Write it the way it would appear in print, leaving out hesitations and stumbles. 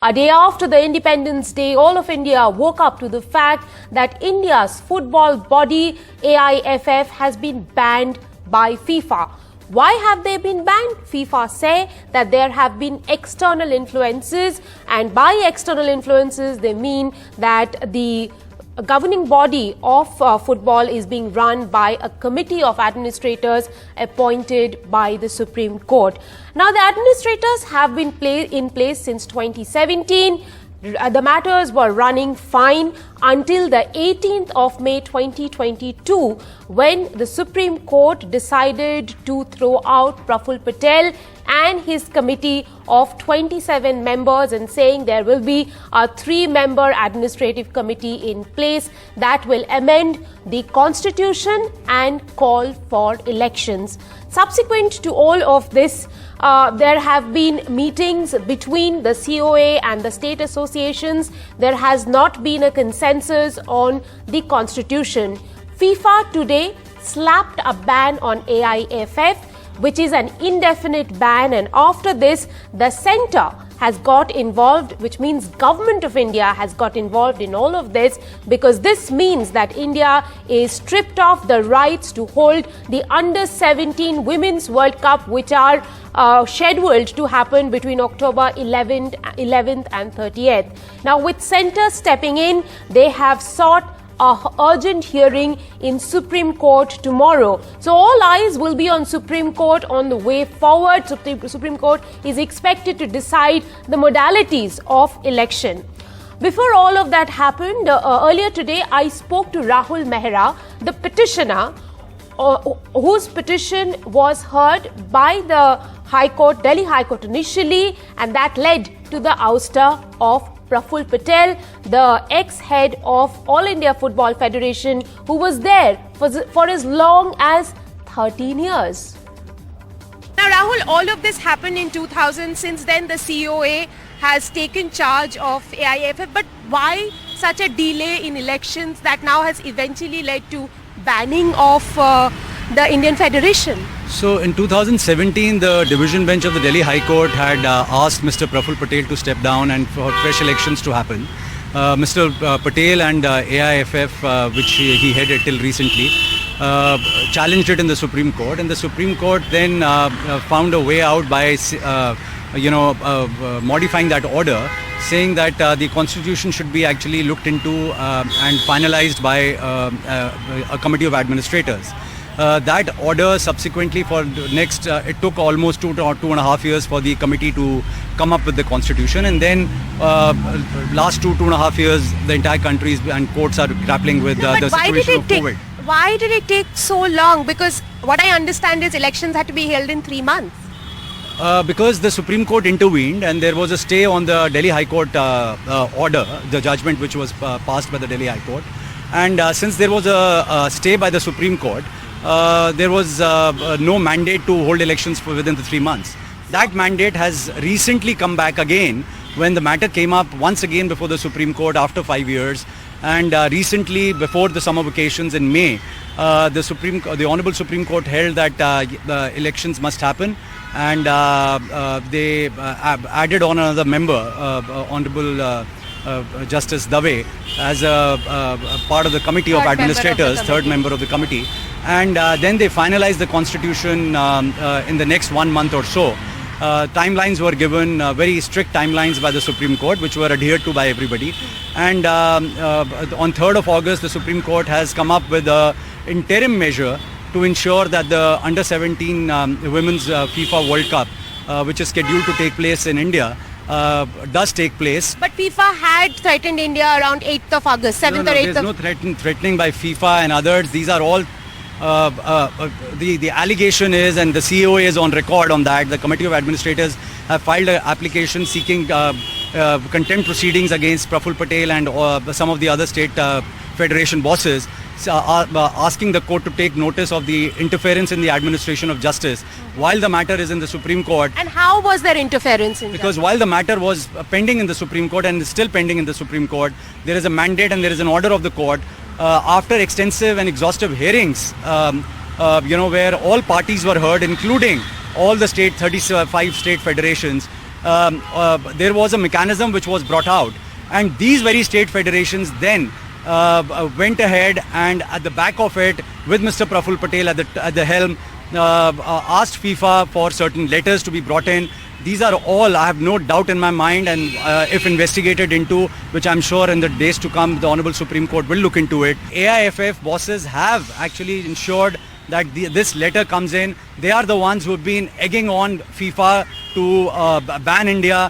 A day after the Independence Day, all of India woke up to the fact that India's football body, AIFF, has been banned by FIFA. Why have they been banned? FIFA say that there have been external influences, and by external influences they mean that the governing body of football is being run by a committee of administrators appointed by the Supreme Court. Now, the administrators have been in place since 2017. The matters were running fine until the 18th of May 2022, when the Supreme Court decided to throw out Praful Patel and his committee of 27 members, and saying there will be a 3-member administrative committee in place that will amend the constitution and call for elections. Subsequent to all of this, there have been meetings between the COA and the state associations. There has not been a consensus on the constitution. FIFA today slapped a ban on AIFF, which is an indefinite ban, and after this, the centre has got involved, which means Government of India has got involved in all of this, because this means that India is stripped of the rights to hold the Under-17 Women's World Cup, which are scheduled to happen between October 11th and 30th. Now, with centre stepping in, they have sought a urgent hearing in Supreme Court tomorrow. So all eyes will be on Supreme Court on the way forward. Supreme Court is expected to decide the modalities of election. Before all of that happened, earlier today I spoke to Rahul Mehra, the petitioner, whose petition was heard by the High Court, Delhi High Court initially, and that led to the ouster of Praful Patel, the ex-head of All India Football Federation, who was there for as long as 13 years. Now, Rahul, all of this happened in 2000. Since then, the COA has taken charge of AIFF. But why such a delay in elections that now has eventually led to banning of the Indian Federation? So in 2017, the division bench of the Delhi High Court had asked Mr. Praful Patel to step down and for fresh elections to happen. Mr. Patel and AIFF, which he headed till recently, challenged it in the Supreme Court, and the Supreme Court then found a way out by modifying that order, saying that the constitution should be actually looked into and finalized by a committee of administrators. That order subsequently for the next, it took almost 2.5 years for the committee to come up with the constitution, and then last 2.5 years the entire countries and courts are grappling with the situation of COVID. Why did it take so long? Because what I understand is elections had to be held in 3 months. Because the Supreme Court intervened and there was a stay on the Delhi High Court order, the judgment which was passed by the Delhi High Court, and since there was a stay by the Supreme Court, there was no mandate to hold elections within the 3 months. That mandate has recently come back again when the matter came up once again before the Supreme Court after 5 years, and recently before the summer vacations in May, the Honourable Supreme Court held that the elections must happen, and they added on another member, Honourable Justice Dave, as a part of the committee of administrators, third member of the committee, and then they finalized the constitution in the next 1 month or so. Timelines were given, very strict timelines by the Supreme Court, which were adhered to by everybody, and on 3rd of August the Supreme Court has come up with an interim measure to ensure that the Under-17 Women's FIFA World Cup, which is scheduled to take place in India, does take place. But FIFA had threatened India around 8th of August, 7th or 8th There's no threatening by FIFA and others. These are all, the allegation is, and the COA is on record on that, the Committee of Administrators have filed an application seeking contempt proceedings against Praful Patel and some of the other state federation bosses, asking the court to take notice of the interference in the administration of justice while the matter is in the Supreme Court. And how was there interference in Because while the matter was pending in the Supreme Court and is still pending in the Supreme Court, there is a mandate and there is an order of the court after extensive and exhaustive hearings, where all parties were heard, including all the 35 state federations, there was a mechanism which was brought out, and these very state federations then went ahead and at the back of it, with Mr. Praful Patel at the helm, asked FIFA for certain letters to be brought in. These are all, I have no doubt in my mind, and if investigated into, which I'm sure in the days to come, the Honorable Supreme Court will look into it. AIFF bosses have actually ensured that this letter comes in. They are the ones who have been egging on FIFA to ban India.